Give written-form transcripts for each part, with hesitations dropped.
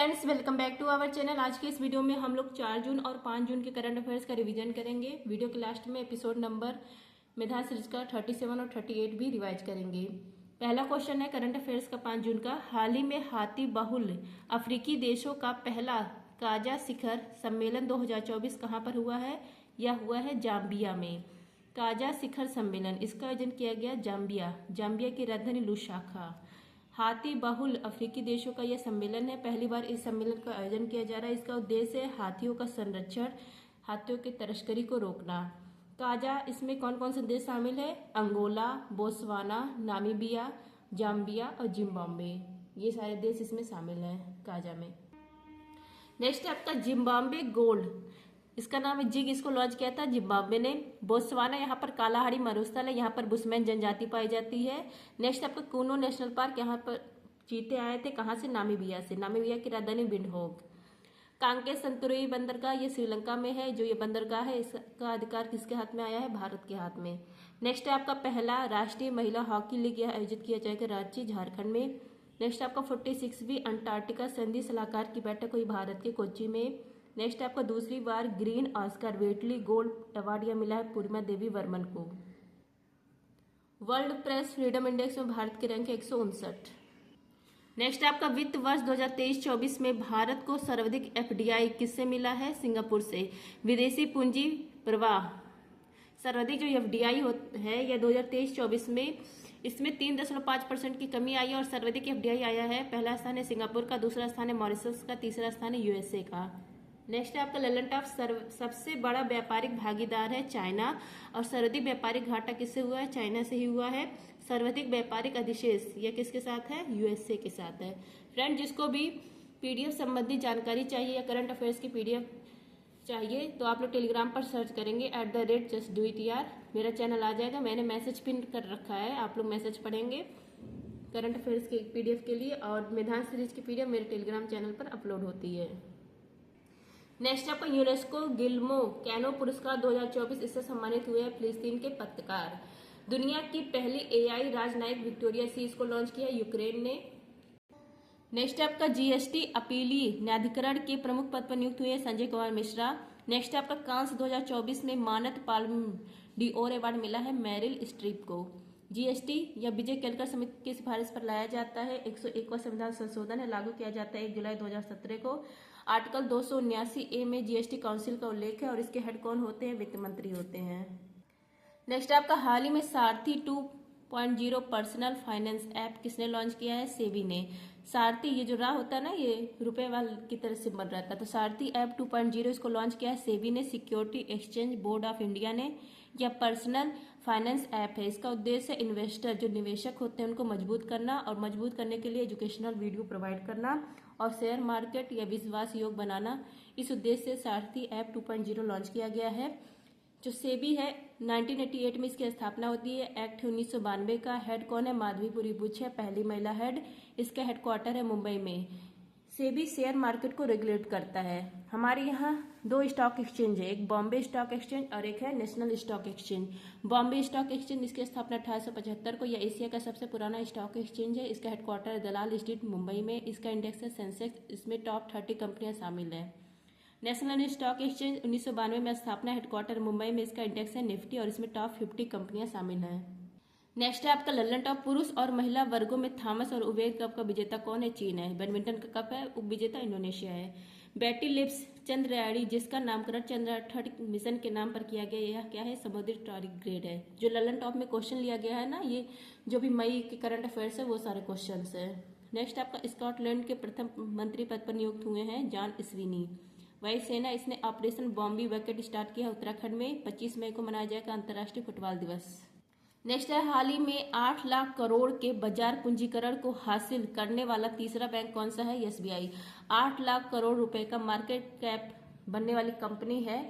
Friends, welcome back to our channel. आज के इस वीडियो में हम लोग 4 जून और 5 जून के करंट अफेयर्स का रिवीजन करेंगे। वीडियो के लास्ट में एपिसोड नंबर मेधा सीरीज का 37 और 38 भी रिवाइज करेंगे। पहला क्वेश्चन है करंट अफेयर्स का 5 जून का। हाल ही में हाथी बहुल अफ्रीकी देशों का पहला काजा शिखर सम्मेलन 2024 कहाँ पर हुआ है? यह हुआ है जाम्बिया में। काजा शिखर सम्मेलन इसका आयोजन किया गया जाम्बिया की राजधानी लुसाका। हाथी बहुल अफ्रीकी देशों का यह सम्मेलन है। पहली बार इस सम्मेलन का आयोजन किया जा रहा है। इसका उद्देश्य है हाथियों का संरक्षण, हाथियों की तस्करी को रोकना। काजा इसमें कौन कौन से देश शामिल है? अंगोला, बोत्सवाना, नामीबिया, जाम्बिया और जिम्बाब्वे। ये सारे देश इसमें शामिल हैं काजा में। नेक्स्ट है आपका जिम्बाब्वे गोल्ड। इसका नाम है जिग। इसको लॉन्च किया था जिम्बाब्वे ने। बोत्सवाना, यहाँ पर कालाहारी मरुस्थल है, यहाँ पर बुशमैन जनजाति पाई जाती है। नेक्स्ट आपका कूनो नेशनल पार्क, यहाँ पर चीते आए थे। कहाँ से? नामीबिया से। नामीबिया की राजधानी विंडहोक। कांके संतुरई बंदरगाह ये श्रीलंका में है। जो ये बंदरगाह है इसका अधिकार किसके हाथ में आया है? भारत के हाथ में। नेक्स्ट है आपका पहला राष्ट्रीय महिला हॉकी लीग, यह आयोजित किया जाएगा रांची झारखंड में। नेक्स्ट आपका 46वीं अंटार्कटिका संधि सलाहकार की बैठक हुई भारत के कोच्चि में। नेक्स्ट आपका दूसरी बार ग्रीन ऑस्कर वेटली गोल्ड अवार्ड यह मिला है पूर्णिमा देवी वर्मन को। वर्ल्ड प्रेस फ्रीडम इंडेक्स में भारत की रैंक है 159। नेक्स्ट आपका वित्त वर्ष 2023-24 में भारत को सर्वाधिक एफडीआई किससे मिला है? सिंगापुर से। विदेशी पूंजी प्रवाह सर्वाधिक जो एफडीआई है यह 2023-24 में इसमें 3.5% की कमी आई है और सर्वाधिक एफडीआई आया है। पहला स्थान है सिंगापुर का, दूसरा स्थान है मॉरिशस का, तीसरा स्थान है यूएसए का। नेक्स्ट है आपका ललन टॉप सबसे बड़ा व्यापारिक भागीदार है चाइना और सर्वाधिक व्यापारिक घाटा किससे हुआ है? चाइना से ही हुआ है। सर्वाधिक व्यापारिक अधिशेष यह किसके साथ है? यूएसए के साथ है। फ्रेंड, जिसको भी पीडीएफ संबंधी जानकारी चाहिए या करंट अफेयर्स की पीडीएफ चाहिए तो आप लोग टेलीग्राम पर सर्च करेंगे @justdoityar। मेरा चैनल आ जाएगा। मैंने मैसेज पिन कर रखा है, आप लोग मैसेज पढ़ेंगे करंट अफेयर्स के पीडीएफ के लिए। और मेधांश सीरीज की पीडीएफ मेरे टेलीग्राम चैनल पर अपलोड होती है। नेक्स्ट आपका यूनेस्को गिल्मो कैनो पुरस्कार 2024 इससे सम्मानित हुए हैं फिलिस्तीन के पत्रकार। दुनिया की पहली एआई राजनयिक विक्टोरिया सी इसको लॉन्च किया यूक्रेन ने। नेक्स्ट आपका जीएसटी अपीली न्यायाधिकरण के प्रमुख पद पर नियुक्त हुए संजय कुमार मिश्रा। नेक्स्ट आपका कांस 2024 में मानद पाल्म डिओर अवार्ड मिला है मैरिल स्ट्रीप को। जीएसटी या विजय केलकर समिति की सिफारिश पर लाया जाता है। 101वां संविधान संशोधन है, लागू किया जाता है 1 जुलाई 2017 को। आर्टिकल 279A में जीएसटी काउंसिल का उल्लेख है और इसके हेड कौन होते हैं? वित्त मंत्री होते हैं। नेक्स्ट आपका हाल ही में सारथी 2.0 पर्सनल फाइनेंस ऐप किसने लॉन्च किया है? सेबी ने। सारथी ये जो राह होता है ना, ये रुपए वाले की तरह से बन रहता है, तो सारथी ऐप 2.0 इसको लॉन्च किया है सेबी ने, security exchange board of India ने। यह पर्सनल फाइनेंस ऐप है। इसका उद्देश्य इन्वेस्टर जो निवेशक होते हैं उनको मजबूत करना और मजबूत करने के लिए एजुकेशनल वीडियो प्रोवाइड करना और शेयर मार्केट या विश्वास योग बनाना। इस उद्देश्य से सारथी ऐप 2.0 लॉन्च किया गया है। जो सेबी है 1988 में इसकी स्थापना होती है। एक्ट 1992 का। हेड कौन है? माधवीपुरी बुच है, पहली महिला हेड। इसका हेडक्वार्टर है मुंबई में। सेबी शेयर मार्केट को रेगुलेट करता है। हमारे यहाँ 2 स्टॉक एक्सचेंज है, एक बॉम्बे स्टॉक एक्सचेंज और एक है national stock exchange. Bombay stock exchange इसकी स्थापना 1875 को। यह एशिया का सबसे पुराना स्टॉक एक्सचेंज है। इसका हेडक्वार्टर है दलाल स्ट्रीट मुंबई में। इसका इंडेक्स है सेंसेक्स, इसमें टॉप 30 कंपनियां शामिल है। नेशनल स्टॉक एक्सचेंज 1992 में स्थापना, हेडक्वार्टर मुंबई में। इसका इंडेक्स है निफ्टी और इसमें टॉप 50 कंपनियां शामिल हैं। नेक्स्ट है आपका ललन टॉप पुरुष और महिला वर्गों में थॉमस और उबेर कप का विजेता कौन है? चीन है। बैडमिंटन का कप है, उप विजेता इंडोनेशिया है। बेटी लिप्स चंद्रयाड़ी जिसका नामकरण चंद्रयान मिशन के नाम पर किया गया, यह क्या है? समुद्री टारगेट है। जो ललन टॉप में क्वेश्चन लिया गया है ना, ये जो भी मई के करंट अफेयर्स है वो सारे क्वेश्चन है। नेक्स्ट आपका स्कॉटलैंड के प्रथम मंत्री पद पर नियुक्त हुए हैं जॉन स्वीनी। वायुसेना इसने ऑपरेशन बॉम्बी बकेट स्टार्ट किया उत्तराखंड में। 25 मई को मनाया जाएगा अंतर्राष्ट्रीय फुटबॉल दिवस। नेक्स्ट है हाल ही में 8 लाख करोड़ के बाजार पूंजीकरण को हासिल करने वाला तीसरा बैंक कौन सा है? एसबीआई। 8 लाख करोड़ रुपए का मार्केट कैप बनने वाली कंपनी है।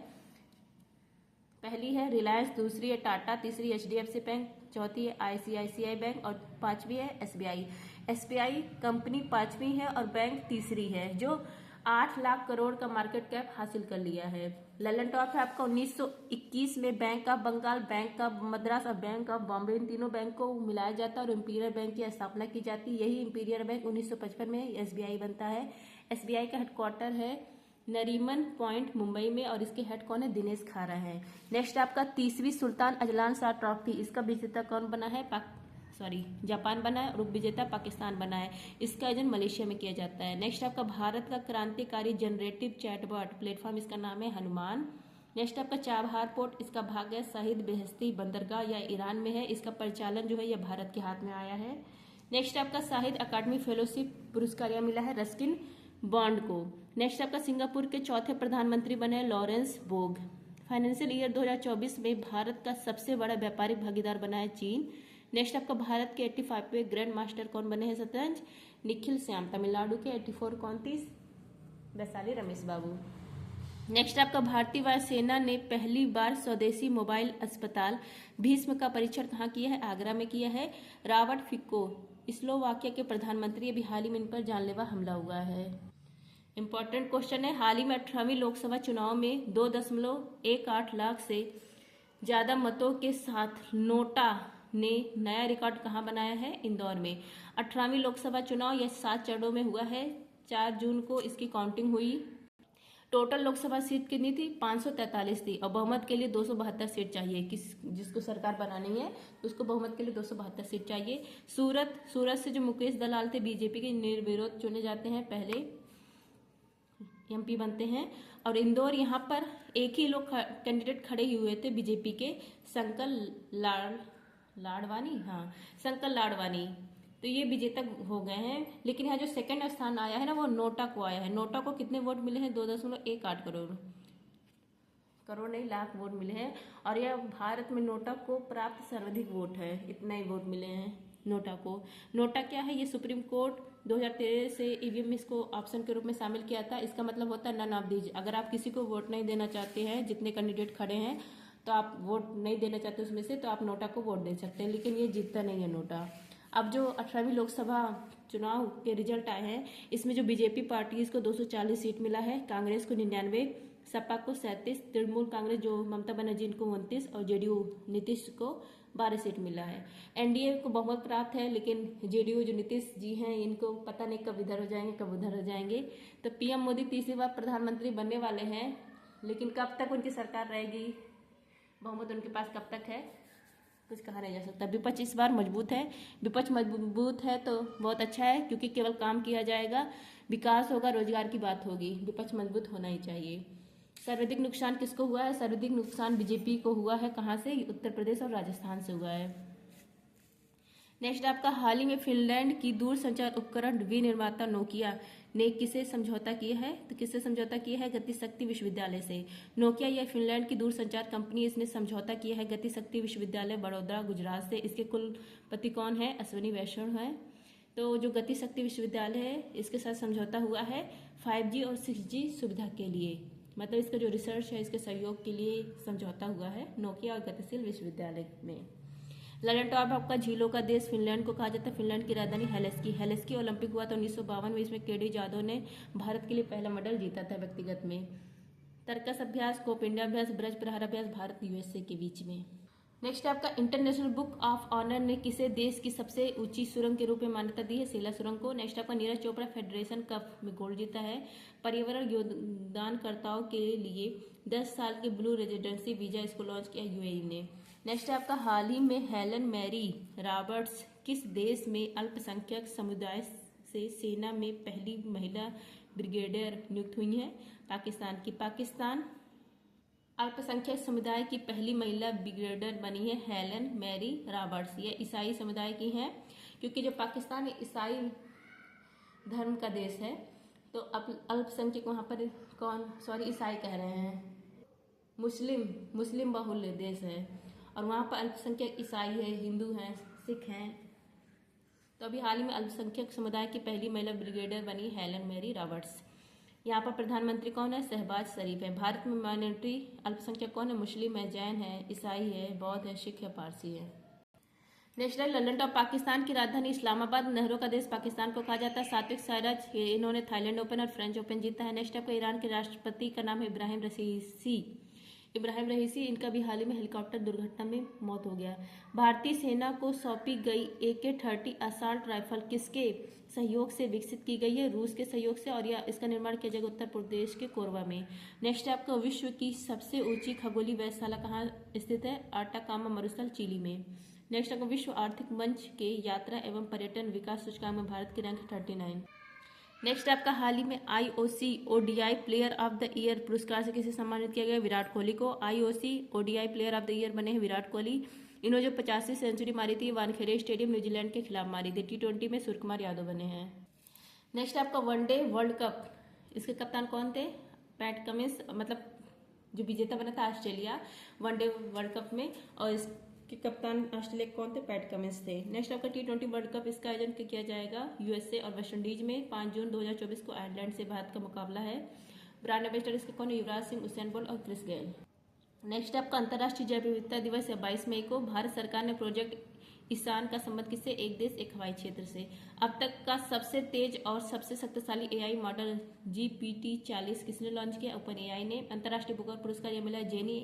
पहली है रिलायंस, दूसरी है टाटा, तीसरी एचडीएफसी बैंक, चौथी है आईसीआईसीआई बैंक और पांचवी है एसबीआई। एसबीआई कंपनी पांचवी है और बैंक तीसरी है जो 8 लाख करोड़ का मार्केट कैप हासिल कर लिया है। ललन टॉप है आपका 1921 में bank of Bengal, bank of Madras और बैंक ऑफ बॉम्बे, इन तीनों बैंक को मिलाया जाता है और इंपीरियल बैंक की स्थापना की जाती है। यही इंपीरियल बैंक 1955 में एसबीआई बनता है। SBI का हेडक्वार्टर है नरीमन पॉइंट मुंबई में और इसके हेड कौन है? दिनेश खारा है। नेक्स्ट आपका 30वीं सुल्तान अजलान शाह ट्रॉफी, इसका विजेता कौन बना है? जापान बना है और उप विजेता पाकिस्तान बना है। इसका आयोजन मलेशिया में किया जाता है। नेक्स्ट आपका भारत का क्रांतिकारी जनरेटिव चैटबॉट प्लेटफॉर्म, इसका नाम है हनुमान। नेक्स्ट आपका चाबहार पोर्ट, इसका भाग है शहीद बेहस्ती बंदरगाह या ईरान में है। इसका परिचालन जो है यह भारत के हाथ में आया है। नेक्स्ट आपका साहित्य अकादमी फेलोशिप पुरस्कार यह मिला है रस्किन बॉन्ड को। नेक्स्ट आपका सिंगापुर के चौथे प्रधानमंत्री बने लॉरेंस बोग। फाइनेंशियल ईयर 2024 में भारत का सबसे बड़ा व्यापारिक भागीदार बना है चीन। नेक्स्ट आपका भारत के 85वें ग्रैंड मास्टर कौन बने हैं शतरंज? निखिल श्याम। तमिलनाडु के 84 कौन थी? वैशाली रमेश बाबू। नेक्स्ट आपका भारतीय वायुसेना ने पहली बार स्वदेशी मोबाइल अस्पताल भीष्म का परीक्षण कहाँ किया है? आगरा में किया है। रॉबर्ट फिको स्लोवाकिया के प्रधानमंत्री, अभी हाल ही में इन पर जानलेवा हमला हुआ है। इंपॉर्टेंट क्वेश्चन है, हाल ही में 18वीं लोकसभा चुनाव में 2.18 लाख से ज्यादा मतों के साथ नोटा ने नया रिकॉर्ड कहाँ बनाया है? इंदौर में। 18वीं लोकसभा चुनाव यह 7 चरणों में हुआ है। 4 जून को इसकी काउंटिंग हुई। टोटल लोकसभा सीट कितनी थी? 543 थी और बहुमत के लिए 272 सीट चाहिए। जिसको सरकार बनानी है तो उसको बहुमत के लिए 272 सीट चाहिए। सूरत से जो मुकेश दलाल थे बीजेपी के निर्विरोध चुने जाते हैं, पहले MP बनते हैं। और इंदौर यहाँ पर एक ही लोग कैंडिडेट खड़े ही हुए थे बीजेपी के, शंकर लाडवानी, तो ये विजेता हो गए हैं। लेकिन यहाँ जो सेकंड स्थान आया है ना वो नोटा को आया है। नोटा को कितने वोट मिले हैं? 2.18 करोड़ नहीं लाख वोट मिले हैं और यह भारत में नोटा को प्राप्त सर्वाधिक वोट है। इतना ही वोट मिले हैं नोटा को। नोटा क्या है? ये सुप्रीम कोर्ट 2013 से EVM में इसको ऑप्शन के रूप में शामिल किया था। इसका मतलब होता है नन ऑफ दीज। अगर आप किसी को वोट नहीं देना चाहते हैं, जितने कैंडिडेट खड़े हैं तो आप वोट नहीं देना चाहते उसमें से, तो आप नोटा को वोट दे सकते हैं। लेकिन ये जीतता नहीं है नोटा। अब जो 18वीं लोकसभा चुनाव के रिजल्ट आए हैं, इसमें जो बीजेपी पार्टी इसको 240 सीट मिला है, कांग्रेस को 99, सपा को 37, तृणमूल कांग्रेस जो ममता बनर्जी इनको 29 और JDU नीतीश को 12 सीट मिला है। NDA को बहुमत प्राप्त है, लेकिन JDU जो नीतीश जी हैं इनको पता नहीं कब इधर हो जाएंगे कब उधर हो जाएंगे। तो PM मोदी तीसरी बार प्रधानमंत्री बनने वाले हैं, लेकिन कब तक उनकी सरकार रहेगी, बहुमत उनके पास कब तक है, कुछ कहा नहीं जा सकता। विपक्ष इस बार मजबूत है। विपक्ष मजबूत है तो बहुत अच्छा है, क्योंकि केवल काम किया जाएगा, विकास होगा, रोजगार की बात होगी। विपक्ष मजबूत होना ही चाहिए। सर्वाधिक नुकसान किसको हुआ है? सर्वाधिक नुकसान बीजेपी को हुआ है। कहाँ से? उत्तर प्रदेश और राजस्थान से हुआ है। नेक्स्ट आपका हाल ही में फिनलैंड की दूरसंचार उपकरण विनिर्माता नोकिया ने किसे समझौता किया है? तो किससे समझौता किया है? गतिशक्ति विश्वविद्यालय से। नोकिया या फिनलैंड की दूरसंचार कंपनी, इसने समझौता किया है गतिशक्ति विश्वविद्यालय बड़ौदा गुजरात से। इसके कुलपति कौन है? अश्विनी वैष्णव है। तो जो गतिशक्ति विश्वविद्यालय है इसके साथ समझौता हुआ है 5G और 6G सुविधा के लिए, मतलब इसका जो रिसर्च है इसके सहयोग के लिए समझौता हुआ है नोकिया और गतिशील विश्वविद्यालय में। ललन टॉप आपका झीलों का देश फिनलैंड को कहा जाता है। फिनलैंड की राजधानी हेलेस्की ओलंपिक हुआ था 1952 में। इसमें KD जाधव ने भारत के लिए पहला मेडल जीता था व्यक्तिगत में। तर्कस अभ्यास, कोपिंडा अभ्यास, ब्रज प्रहार अभ्यास भारत USA के बीच में। नेक्स्ट आपका इंटरनेशनल बुक ऑफ ऑनर ने किसे देश की सबसे ऊंची सुरंग के रूप में मान्यता दी है? सेला सुरंग को। नेक्स्ट आपका नीरज चोपड़ा फेडरेशन कप में गोल्ड जीता है। पर्यावरण योगदानकर्ताओं के लिए 10 साल के ब्लू रेजिडेंसी वीजा इसको लॉन्च किया UAE ने। नेक्स्ट आपका हाल ही में हेलन मैरी रॉबर्ट्स किस देश में अल्पसंख्यक समुदाय से सेना में पहली महिला ब्रिगेडियर नियुक्त हुई हैं? पाकिस्तान की। पाकिस्तान अल्पसंख्यक समुदाय की पहली महिला ब्रिगेडियर बनी है हेलन मैरी रॉबर्ट्स। ये ईसाई समुदाय की हैं, क्योंकि जो पाकिस्तान ईसाई धर्म का देश है, तो अल्पसंख्यक वहाँ पर ईसाई कह रहे हैं, मुस्लिम बहुल देश है और वहाँ पर अल्पसंख्यक ईसाई है, हिंदू हैं, सिख हैं। तो अभी हाल ही में अल्पसंख्यक समुदाय की पहली महिला ब्रिगेडियर बनी हेलन मैरी रॉबर्ट्स। यहाँ पर प्रधानमंत्री कौन है? शहबाज शरीफ है। भारत में माइनॉरिटी अल्पसंख्यक कौन है? मुस्लिम है, जैन है, ईसाई है, बौद्ध है, सिख है, पारसी है। नेक्स्ट है लंदन टॉप पाकिस्तान की राजधानी इस्लामाबाद। नहरों का देश पाकिस्तान को कहा जाता है। सात्विक साईराज इन्होंने थाईलैंड ओपन और फ्रेंच ओपन जीता है। नेक्स्ट आपका ईरान के राष्ट्रपति का नाम है इब्राहिम रईसी। इब्राहिम रईसी, इनका भी हाल ही में हेलीकॉप्टर दुर्घटना में मौत हो गया। भारतीय सेना को सौंपी गई AK-30 असॉल्ट राइफल किसके सहयोग से विकसित की गई है? रूस के सहयोग से, और यह इसका निर्माण किया जाएगा उत्तर प्रदेश के कोरबा में। नेक्स्ट है आपका विश्व की सबसे ऊंची खगोलीय वेधशाला कहाँ स्थित है? आटाकामा मरुस्थल, चिली में। नेक्स्ट आपका विश्व आर्थिक मंच के यात्रा एवं पर्यटन विकास सूचकांक में भारत की रैंक 39। नेक्स्ट आपका हाल ही में IOC ODI player of the year पुरस्कार से किसे सम्मानित किया गया? विराट कोहली को। IOC ODI player of the year बने हैं विराट कोहली। इन्होंने जो 85 सेंचुरी मारी थी वानखेड़े स्टेडियम न्यूजीलैंड के खिलाफ मारी थी। T20 में सूर्यकुमार यादव बने हैं। नेक्स्ट आपका वनडे वर्ल्ड कप, इसके कप्तान कौन थे? पैट कमिंस, मतलब जो विजेता बना था ऑस्ट्रेलिया वनडे वर्ल्ड कप में, और इसके कप्तान ऑस्ट्रेलिया के कौन थे? पैट कमिंस थे। नेक्स्ट आपका T20 वर्ल्ड कप, इसका आयोजन किया जाएगा USA और वेस्ट इंडीज में। 5 जून 2024 को आयरलैंड से भारत का मुकाबला है। ब्रांड एम्बेसडर इसके कौन? युवराज सिंह, उसेन बोल्ट और क्रिस गेल। नेक्स्ट आपका अंतर्राष्ट्रीय जैव विविधता दिवस है 22 मई को। भारत सरकार ने प्रोजेक्ट ईशान का संबंध किससे? एक देश एक हवाई क्षेत्र से। अब तक का सबसे तेज और सबसे शक्तिशाली AI मॉडल GPT-40 किसने लॉन्च किया? OpenAI ने। अंतर्राष्ट्रीय बुकर पुरस्कार यह मिला जेनी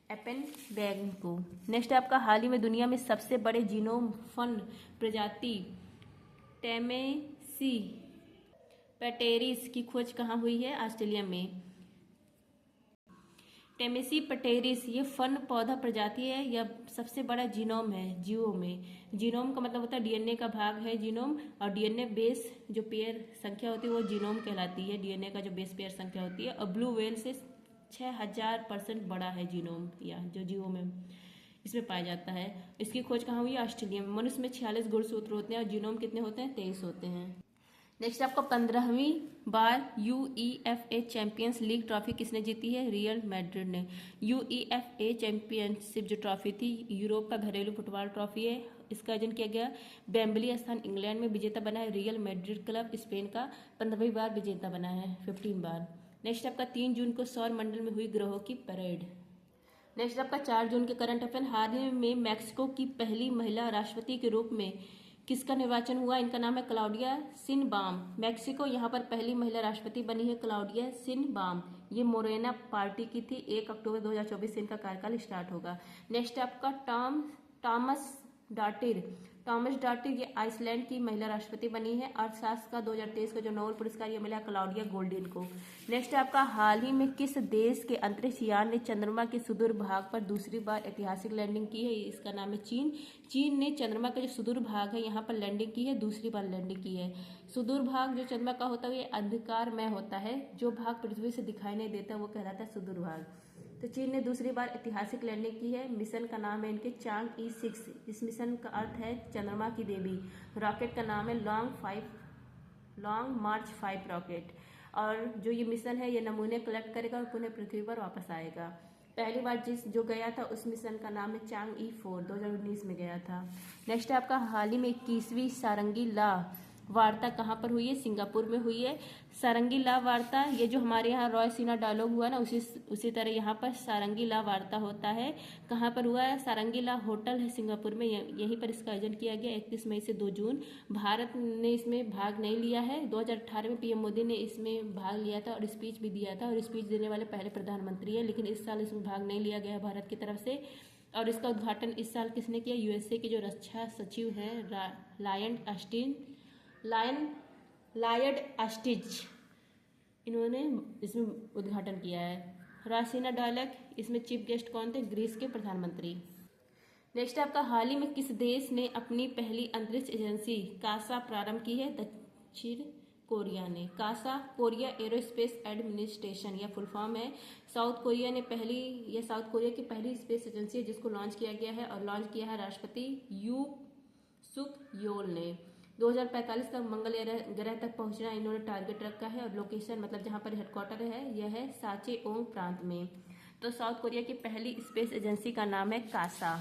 एपेनबैग को। नेक्स्ट आपका हाल ही में दुनिया में सबसे बड़े जीनोम फन प्रजाति टेमेसी पैटेरिस की खोज कहाँ हुई है? ऑस्ट्रेलिया में। टेमेसी पैटेरिस ये फन पौधा प्रजाति है, यह सबसे बड़ा जीनोम है जीवों में। जीनोम का मतलब होता है DNA का भाग है जीनोम, और DNA बेस जो पेयर संख्या होती है वो जीनोम कहलाती है। DNA का जो बेस पेयर संख्या होती है, और ब्लू व्हेल से 6000% बड़ा है जीनोम, या जो जीवों में इसमें पाया जाता है। इसकी खोज कहाँ हुई है? ऑस्ट्रेलिया में। मनुष्य में 46 गुणसूत्र होते हैं और जीनोम कितने होते हैं? 23 होते हैं। नेक्स्ट आपका 15वीं बार UEFA चैंपियंस लीग ट्रॉफी किसने जीती है? रियल मैड्रिड ने। UEFA चैंपियनशिप जो ट्रॉफी थी यूरोप का घरेलू फुटबॉल ट्रॉफी है, इसका आयोजन किया गया वेम्बली स्थान इंग्लैंड में। विजेता बना है रियल मैड्रिड क्लब, स्पेन का 15वीं बार विजेता बना है, 15 बार। नेक्स्ट आपका 3 जून को सौर मंडल में हुई ग्रहों की परेड। नेक्स्ट आपका 4 जून के करंट अफेयर। हाल ही में मैक्सिको की पहली महिला राष्ट्रपति के रूप में किसका निर्वाचन हुआ? इनका नाम है क्लाउडिया शिनबाम। मैक्सिको यहाँ पर पहली महिला राष्ट्रपति बनी है क्लाउडिया शिनबाम। ये मोरेना पार्टी की थी। 1 अक्टूबर 2024 से इनका कार्यकाल स्टार्ट होगा। नेक्स्ट आपका टॉमस डॉटिर ये आइसलैंड की महिला राष्ट्रपति बनी है। अर्थशास्त्र का 2023 का जो नोबेल पुरस्कार ये मिला क्लाउडिया गोल्डिन को। नेक्स्ट आपका हाल ही में किस देश के अंतरिक्ष यान ने चंद्रमा के सुदूर भाग पर दूसरी बार ऐतिहासिक लैंडिंग की है? इसका नाम है चीन। चीन ने चंद्रमा का जो सुदूर भाग है यहाँ पर लैंडिंग की है, दूसरी बार लैंडिंग की है। सुदूर भाग जो चंद्रमा का होता है ये अंधकारमय होता है, जो भाग पृथ्वी से दिखाई नहीं देता वो कहलाता है सुदूर भाग। तो चीन ने दूसरी बार ऐतिहासिक लैंडिंग की है। मिशन का नाम है इनके चांग-ई 6। इस मिशन का अर्थ है चंद्रमा की देवी। रॉकेट का नाम है लॉन्ग मार्च 5 रॉकेट। और जो ये मिशन है ये नमूने कलेक्ट करेगा और पुनः पृथ्वी पर वापस आएगा। पहली बार जो गया था उस मिशन का नाम है चांग-ई 4, 2019 में गया था। नेक्स्ट आपका हाल ही में 21वीं सारंगी ला वार्ता कहाँ पर हुई है? सिंगापुर में हुई है। सारंगी ला वार्ता, ये जो हमारे यहाँ रॉयसीना डायलॉग हुआ ना, उसी तरह यहाँ पर सारंगी ला वार्ता होता है। कहाँ पर हुआ है? सारंगी ला होटल है सिंगापुर में, यहीं पर इसका आयोजन किया गया 31 मई से 2 जून। भारत ने इसमें भाग नहीं लिया है। 2018 में PM मोदी ने इसमें भाग लिया था और स्पीच भी दिया था, और स्पीच देने वाले पहले प्रधानमंत्री है, लेकिन इस साल इसमें भाग नहीं लिया गया भारत की तरफ से। और इसका उद्घाटन इस साल किसने किया? USA के जो रक्षा सचिव हैं लायड अस्टिच, इन्होंने इसमें उद्घाटन किया है। रासीना डायलॉग, इसमें चीफ गेस्ट कौन थे? ग्रीस के प्रधानमंत्री। नेक्स्ट आपका हाल ही में किस देश ने अपनी पहली अंतरिक्ष एजेंसी कासा प्रारंभ की है? दक्षिण कोरिया ने। कासा कोरिया एरोस्पेस एडमिनिस्ट्रेशन या फुल फॉर्म है। साउथ कोरिया की पहली स्पेस एजेंसी है जिसको लॉन्च किया गया है, और लॉन्च किया है राष्ट्रपति यू सुक योल ने। 2045 तक मंगल ग्रह तक पहुंचना इन्होंने टारगेट रखा है, और लोकेशन मतलब जहां पर हेडक्वार्टर है यह है साचेओंग प्रांत में। तो साउथ कोरिया की पहली स्पेस एजेंसी का नाम है कासा।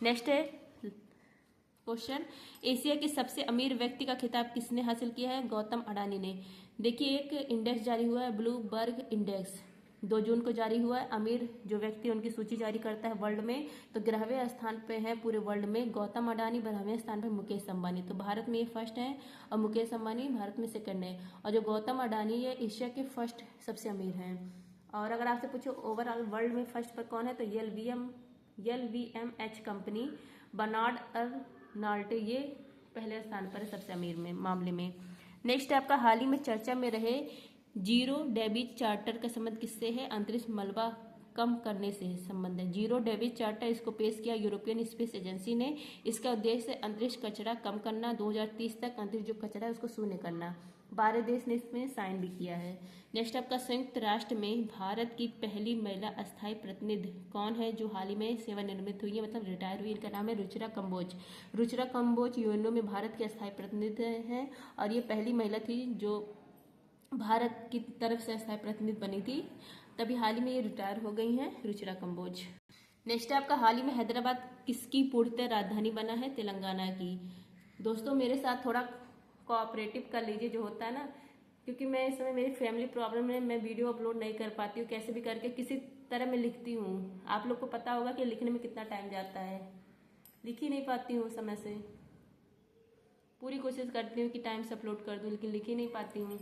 नेक्स्ट है क्वेश्चन, एशिया के सबसे अमीर व्यक्ति का खिताब किसने हासिल किया है? गौतम अडानी ने। देखिए एक इंडेक्स जारी हुआ है ब्लूमबर्ग इंडेक्स, 2 जून को जारी हुआ है। अमीर जो व्यक्ति उनकी सूची जारी करता है वर्ल्ड में, तो 11वें स्थान पे है पूरे वर्ल्ड में गौतम अडानी, 12वें स्थान पे मुकेश अंबानी। तो भारत में ये फर्स्ट है और मुकेश अंबानी भारत में सेकंड है। और जो गौतम अडानी है एशिया के फर्स्ट सबसे अमीर हैं। और अगर आपसे पूछो ओवरऑल वर्ल्ड में फर्स्ट पर कौन है, तो LVMH कंपनी, बर्नार्ड अर्नाल्ट, ये पहले स्थान पर है सबसे अमीर में मामले में। नेक्स्ट है आपका हाल ही में चर्चा में रहे जीरो डेबिट चार्टर का संबंध किससे है? अंतरिक्ष मलबा कम करने से संबंध है। जीरो डेबिट चार्टर इसको पेश किया यूरोपियन स्पेस एजेंसी ने। इसका उद्देश्य अंतरिक्ष कचरा कम करना, 2030 तक अंतरिक्ष जो कचरा है उसको शून्य करना। 12 देश ने इसमें साइन भी किया है। नेक्स्ट आपका संयुक्त राष्ट्र में भारत की पहली महिला अस्थायी प्रतिनिधि कौन है जो हाल ही में सेवानिवृत्त हुई है, मतलब रिटायर हुई? इनका नाम है रुचिरा कंबोज। रुचिरा कंबोज यूएनओ में भारत की अस्थायी प्रतिनिधि हैं और ये पहली महिला थी जो भारत की तरफ से अस्थायी प्रतिनिधि बनी थी। तभी हाल ही में ये रिटायर हो गई हैं रुचिरा कंबोज। नेक्स्ट है आपका हाल ही में हैदराबाद किसकी पूर्णतः राजधानी बना है? तेलंगाना की। दोस्तों मेरे साथ थोड़ा कोऑपरेटिव कर लीजिए जो होता है ना, क्योंकि मैं इस समय मेरी फैमिली प्रॉब्लम है, मैं वीडियो अपलोड नहीं कर पाती हूँ, कैसे भी करके किसी तरह मैं लिखती हूँ। आप लोग को पता होगा कि लिखने में कितना टाइम जाता है, लिख ही नहीं पाती हूँ समय से। पूरी कोशिश करती हूँ कि टाइम से अपलोड कर दूँ, लेकिन लिख ही नहीं पाती हूँ।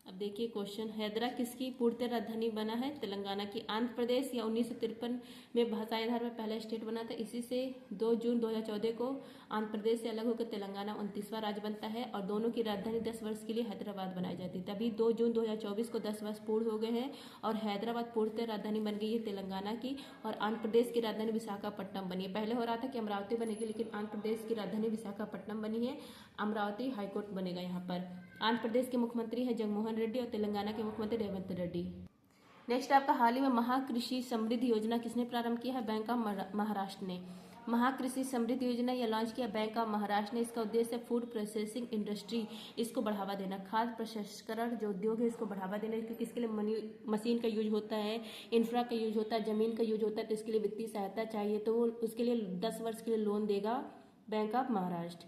अब देखिए क्वेश्चन, हैदरा किसकी पूर्णतः राजधानी बना है? तेलंगाना की। आंध्र प्रदेश या 1953 में भाषाई आधार पर पहला स्टेट बना था। इसी से 2 जून 2014 को आंध्र प्रदेश से अलग होकर तेलंगाना 29वां राज्य बनता है और दोनों की राजधानी 10 वर्ष के लिए हैदराबाद बनाई जाती है। तभी 2 जून 2024 को 10 वर्ष पूर्ण हो गए हैं और हैदराबाद पूर्णतः राजधानी बन गई है तेलंगाना की। और आंध्र प्रदेश की राजधानी विशाखापट्टनम बनी है। पहले हो रहा था कि अमरावती बनेगी, लेकिन आंध्र प्रदेश की राजधानी विशाखापट्टनम बनी है। अमरावती हाईकोर्ट बनेगा यहाँ पर। आंध्र प्रदेश के मुख्यमंत्री है जगनमोहन रेड्डी और तेलंगाना के मुख्यमंत्री रेवंत रेड्डी। नेक्स्ट आपका हाल ही में महाकृषि समृद्धि योजना किसने प्रारंभ किया है? बैंक ऑफ महाराष्ट्र ने। महाकृषि समृद्धि योजना या लॉन्च किया बैंक ऑफ महाराष्ट्र ने। इसका उद्देश्य फूड प्रोसेसिंग इंडस्ट्री, इसको बढ़ावा देना, खाद्य प्रसंस्करण जो उद्योग है इसको बढ़ावा देना, क्योंकि इसके लिए मशीन का यूज होता है, इंफ्रा का यूज होता है, जमीन का यूज होता है, तो इसके लिए वित्तीय सहायता चाहिए, तो उसके लिए 10 वर्ष के लिए लोन देगा बैंक ऑफ महाराष्ट्र।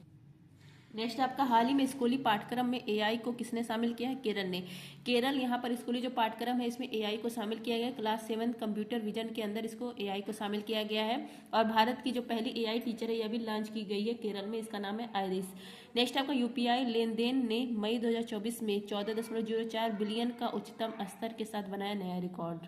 नेक्स्ट आपका हाल ही में स्कूली पाठ्यक्रम में एआई को किसने शामिल किया है? केरल ने। केरल यहाँ पर स्कूली जो पाठ्यक्रम है इसमें एआई को शामिल किया गया है। क्लास 7 कंप्यूटर विजन के अंदर इसको एआई को शामिल किया गया है और भारत की जो पहली एआई टीचर है यह भी लॉन्च की गई है केरल में, इसका नाम है आयरिस। नेक्स्ट आपका यूपीआई लेन देन ने मई 2024 में 14.04 बिलियन का उच्चतम स्तर के साथ बनाया नया रिकॉर्ड।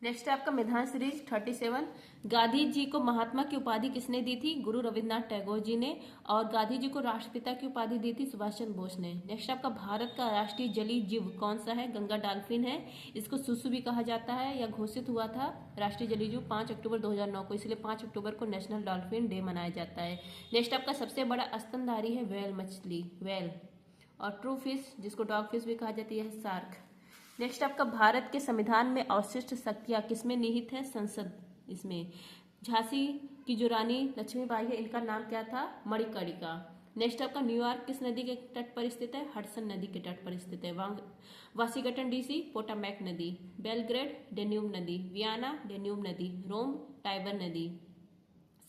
नेक्स्ट है आपका मेधान सीरीज 37। गांधी जी को महात्मा की उपाधि किसने दी थी? गुरु रविन्द्रनाथ टैगोर जी ने। और गांधी जी को राष्ट्रपिता की उपाधि दी थी सुभाष चंद्र बोस ने। नेक्स्ट आपका भारत का राष्ट्रीय जलीय जीव कौन सा है? गंगा डॉल्फिन है। इसको सुसु भी कहा जाता है। यह घोषित हुआ था राष्ट्रीय जलीय जीव 5 अक्टूबर 2009 को, इसलिए 5 अक्टूबर को नेशनल डॉल्फिन डे मनाया जाता है। नेक्स्ट आपका सबसे बड़ा स्तनधारी है व्हेल मछली, व्हेल। और ट्रू फिश जिसको डॉग फिश भी कहा जाती है, शार्क। नेक्स्ट आपका भारत के संविधान में अवशिष्ट शक्तियां किसमें निहित है? संसद। इसमें झांसी की जो रानी लक्ष्मीबाई है इनका नाम क्या था? मणिकर्णिका। नेक्स्ट आपका न्यूयॉर्क किस नदी के तट पर स्थित है? हडसन नदी के तट पर स्थित है। वाशिंगटन डीसी पोटामैक नदी। बेलग्रेड डेन्यूब नदी। वियना डेन्यूब नदी। रोम टाइबर नदी।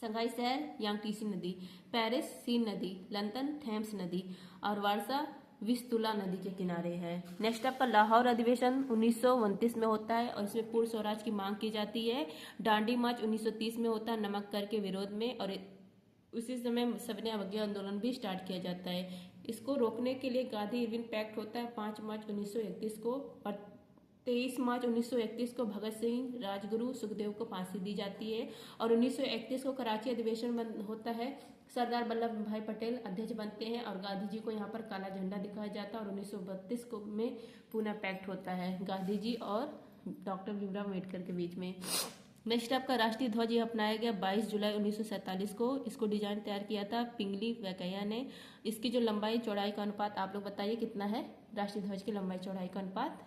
शंघाई शहर यांगटीसी नदी। पेरिस सीन नदी। लंदन थेम्स नदी। और वार्सा विस्तुला नदी के किनारे है। नेक्स्ट आपका लाहौर अधिवेशन 1929 में होता है और इसमें पूर्ण स्वराज की मांग की जाती है। दांडी मार्च 1930 में होता है नमक कर के विरोध में, और उसी समय सविनय अवज्ञा आंदोलन भी स्टार्ट किया जाता है। इसको रोकने के लिए गांधी इरविन पैक्ट होता है 5 मार्च 1931 को, और 23 मार्च 1931 को भगत सिंह, राजगुरु, सुखदेव को फांसी दी जाती है। और 1931 को कराची अधिवेशन होता है। सरदार वल्लभ भाई पटेल अध्यक्ष बनते हैं और गांधी जी को यहाँ पर काला झंडा दिखाया जाता है। और 1932 को में पुणे पैक्ट होता है गांधी जी और डॉक्टर भीमराव अम्बेडकर के बीच में। नेक्स्ट आपका राष्ट्रीय ध्वज यह अपनाया गया 22 जुलाई 1947 को। इसको डिजाइन तैयार किया था पिंगली वैकेया ने। इसकी जो लंबाई चौड़ाई का अनुपात आप लोग बताइए कितना है राष्ट्रीय ध्वज की लंबाई चौड़ाई का अनुपात।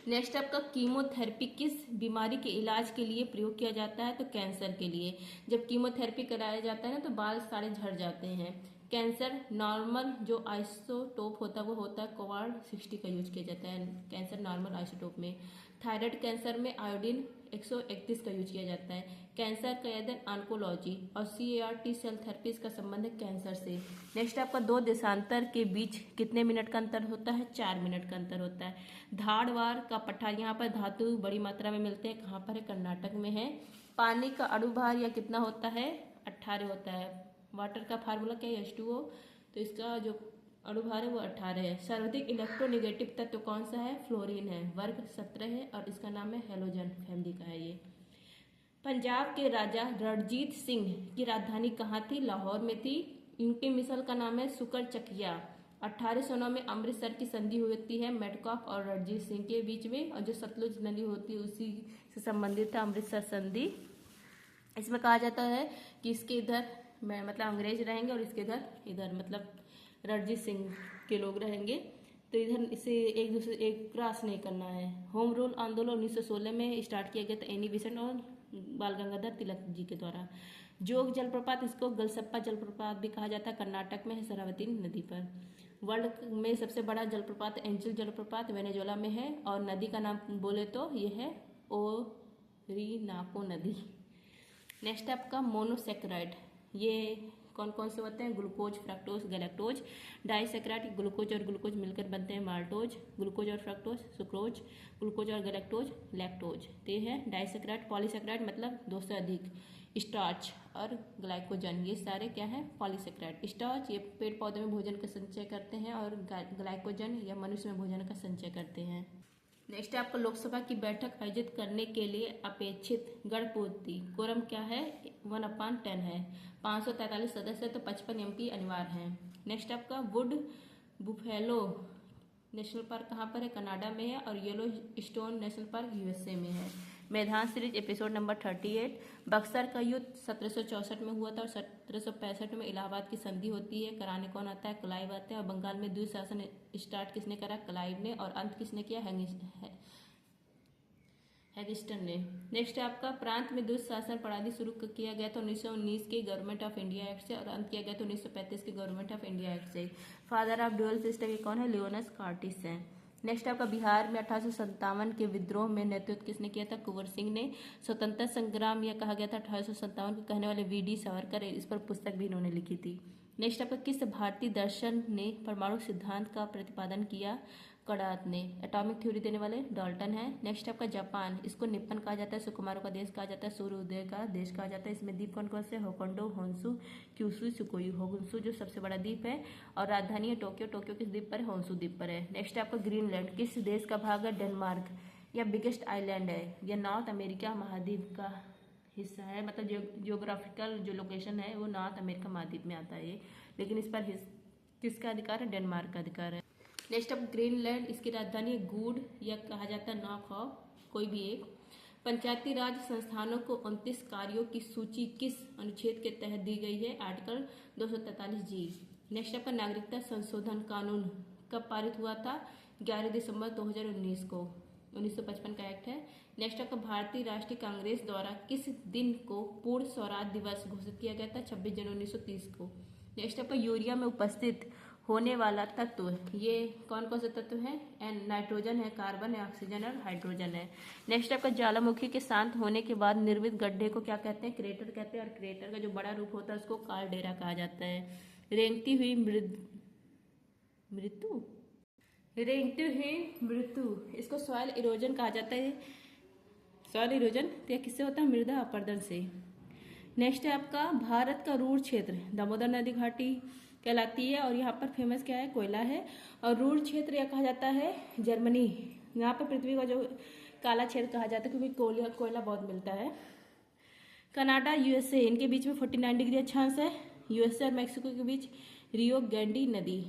नेक्स्ट आपका कीमोथेरेपी किस बीमारी के इलाज के लिए प्रयोग किया जाता है? तो कैंसर के लिए। जब कीमोथेरेपी कराया जाता है ना तो बाल सारे झड़ जाते हैं। कैंसर नॉर्मल जो आइसोटोप होता है वो होता है क्वाड 60 का यूज किया जाता है कैंसर नॉर्मल आइसोटोप में। थायराइड कैंसर में आयोडीन 131 का यूज किया जाता है। कैंसर का अध्ययन ऑन्कोलॉजी और CAR-T सेल थेरेपी का संबंध है कैंसर से। नेक्स्ट आपका 2 देशांतर के बीच कितने मिनट का अंतर होता है? 4 मिनट का अंतर होता है। धारवाड़ का पठार, यहाँ पर धातु बड़ी मात्रा में मिलते हैं, कहाँ पर है? कर्नाटक में है। पानी का अणुभार या कितना होता है? 18 होता है। वाटर का फार्मूला क्या है? H2O। तो इसका जो अणुभार है वो 18 है। सर्वाधिक इलेक्ट्रोनेगेटिव तत्व कौन सा है? फ्लोरीन है, वर्ग 17 है और इसका नाम है हेलोजन फैमिली का है ये। पंजाब के राजा रणजीत सिंह की राजधानी कहाँ थी? लाहौर में थी। इनके मिसल का नाम है सुकर चकिया। 1809 में अमृतसर की संधि होती है मेटकॉफ और रणजीत सिंह के बीच में, और जो सतलुज नदी होती है उसी से संबंधित था अमृतसर संधि। इसमें कहा जाता है कि इसके इधर मतलब अंग्रेज रहेंगे और इसके इधर मतलब रणजीत सिंह के लोग रहेंगे, तो इधर इसे एक दूसरे एक क्रॉस नहीं करना है। होम रूल आंदोलन 1916 में स्टार्ट किया गया था एनी बेसेंट और बाल गंगाधर तिलक जी के द्वारा। जोग जलप्रपात, इसको गलसप्पा जलप्रपात भी कहा जाता है, कर्नाटक में है शरावती नदी पर। वर्ल्ड में सबसे बड़ा जलप्रपात एंजल जलप्रपात वेनेजुएला में है, और नदी का नाम बोले तो ये है ओरिनाको नदी। नेक्स्ट आपका मोनोसेक्राइड, ये कौन कौन से होते हैं? Glucose, fructose, galactose. Disaccharide, glucose और ग्लूकोज मिलकर बनते हैं माल्टोज। ग्लूकोज और फ्रक्टोज सुक्रोज, ग्लूकोज और गैलेक्टोज लैक्टोज। तो ये है डाइसेक्राइड। पॉलीसेक्राइड मतलब 2 से अधिक। स्टार्च और ग्लाइकोजन, ये सारे क्या है? पॉलीसेक्राइड। स्टार्च ये पेड़ पौधे में भोजन का संचय करते हैं, और ग्लाइकोजन या मनुष्य में भोजन का संचय करते हैं। नेक्स्ट है आपको लोकसभा की बैठक आयोजित करने के लिए अपेक्षित गणपूर्ति कोरम क्या है? 1/10 है। 543 सदस्य तो 55 MP अनिवार्य हैं। नेक्स्ट आपका वुड बुफेलो नेशनल पार्क कहाँ पर है? कनाडा में है, और yellow stone national park USA में है। मैदान सीरीज एपिसोड नंबर 38। बक्सर का युद्ध 1764 में हुआ था, और 1765 में इलाहाबाद की संधि होती है। कराने कौन आता है? क्लाइव आते हैं। और बंगाल में द्विज शासन स्टार्ट किसने करा? क्लाइव ने, और अंत किसने किया? हैगिस्टन ने। नेक्स्ट है आपका प्रांत में द्विज शासन प्रणाली शुरू किया गया था 1919 के गवर्नमेंट ऑफ इंडिया एक्ट से, और अंत किया गया था 1935 के गवर्नमेंट ऑफ इंडिया एक्ट से। फादर ऑफ ड्यूअल सिस्टम के कौन है? लियोनस कार्टिस हैं। नेक्स्ट आपका बिहार में 1857 के विद्रोह में नेतृत्व किसने किया था? कुंवर सिंह ने। स्वतंत्रता संग्राम यह कहा गया था 1857 को, कहने वाले VD सावरकर, इस पर पुस्तक भी इन्होंने लिखी थी। नेक्स्ट आपका किस भारतीय दर्शन ने परमाणु सिद्धांत का प्रतिपादन किया? कड़ात ने। एटॉमिक थ्योरी देने वाले डाल्टन है। नेक्स्ट आपका जापान, इसको निप्पन कहा जाता है, सुकुमारों का देश कहा जाता है, सूर्योदय का देश कहा जाता है। इसमें द्वीप कौन कौन से? होकोंडो, होन्सू, क्यूशू, सुकोयू। होन्सू जो सबसे बड़ा द्वीप है, और राजधानी है टोक्यो। टोक्यो किस द्वीप पर है? होन्सू द्वीप पर है। नेक्स्ट आपका ग्रीनलैंड किस देश का भाग है? डेनमार्क। यह बिगेस्ट आइलैंड है, यह नॉर्थ अमेरिका महाद्वीप का हिस्सा है, मतलब जियोग्राफिकल जो लोकेशन है वो नॉर्थ अमेरिका महाद्वीप में आता है ये, लेकिन इस पर किसका अधिकार है? डेनमार्क का अधिकार है। नेक्स्ट अब ग्रीनलैंड, इसकी राजधानी है गूड, या कहा जाता है नॉर्थ, कोई भी एक। पंचायती राज संस्थानों को 29 कार्यों की सूची किस अनुच्छेद के तहत दी गई है? Article 243G। नेक्स्ट आपका नागरिकता संशोधन कानून कब पारित हुआ था? 11 दिसंबर 2019 को, 1955 का एक्ट है। नेक्स्ट आपका भारतीय राष्ट्रीय कांग्रेस द्वारा किस दिन को पूर्ण स्वराज दिवस घोषित किया गया था? 26 जनवरी 1930 को। नेक्स्ट आपका यूरिया में उपस्थित होने वाला तत्व, ये कौन कौन से तत्व है? नाइट्रोजन है, कार्बन है, ऑक्सीजन और हाइड्रोजन है। नेक्स्ट आपका ज्वालामुखी के शांत होने के बाद निर्मित गड्ढे को क्या कहते हैं? क्रेटर कहते हैं, और क्रेटर का जो बड़ा रूप होता है उसको कालडेरा कहा जाता है। रेंगती हुई मृत्यु, इसको सॉइल इरोजन कहा जाता है। सॉइल इरोजन तो यह किससे होता है? मृदा अपरदन से। नेक्स्ट है आपका भारत का रूढ़ क्षेत्र दामोदर नदी घाटी कहलाती है, और यहाँ पर फेमस क्या है? कोयला है। और रूढ़ क्षेत्र यह कहा जाता है जर्मनी, यहाँ पर पृथ्वी का जो काला क्षेत्र कहा जाता है, क्योंकि कोयला बहुत मिलता है। कनाडा USA, इनके बीच में 49 डिग्री अक्षांश है। USA और मैक्सिको के बीच रियो ग्रैंडी नदी।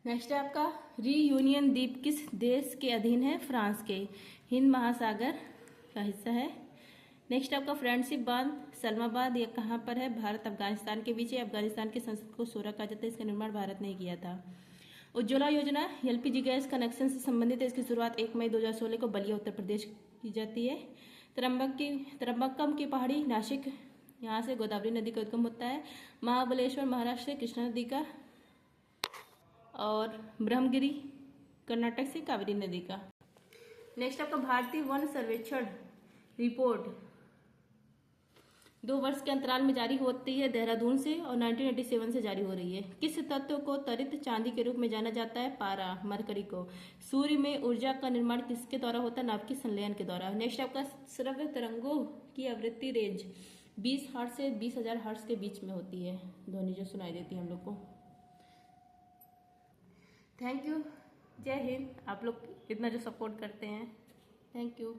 नेक्स्ट है आपका रीयूनियन द्वीप किस देश के अधीन है? फ्रांस के। हिंद महासागर का हिस्सा है। नेक्स्ट आपका फ्रेंडशिप बांध सलमाबाद, यह कहाँ पर है? भारत अफगानिस्तान के बीच है। अफगानिस्तान की संसद को शोरा कहा जाता है, इसका निर्माण भारत ने किया था। उज्ज्वला योजना LPG गैस कनेक्शन से संबंधित है, इसकी शुरुआत 1 मई 2016 को बलिया उत्तर प्रदेश की जाती है। त्रंबकम की पहाड़ी नासिक, यहाँ से गोदावरी नदी का उद्गम होता है। महाबलेश्वर महाराष्ट्र से कृष्णा नदी का, और ब्रह्मगिरी कर्नाटक से कावेरी नदी का। नेक्स्ट आपका भारतीय वन सर्वेक्षण रिपोर्ट 2 वर्ष के अंतराल में जारी होती है देहरादून से, और 1987 से जारी हो रही है। किस तत्व को तरित चांदी के रूप में जाना जाता है? पारा, मरकरी को। सूर्य में ऊर्जा का निर्माण किसके द्वारा होता है? नाभिकीय संलयन के द्वारा। नेक्स्ट आपका श्रव्य तरंगों की आवृत्ति रेंज 20 हर्ट्ज से 20,000 हर्ट्ज के बीच में होती है, ध्वनि जो सुनाई देती है हम लोग को। Thank you. जय हिंद। आप लोग इतना जो सपोर्ट करते हैं, थैंक यू।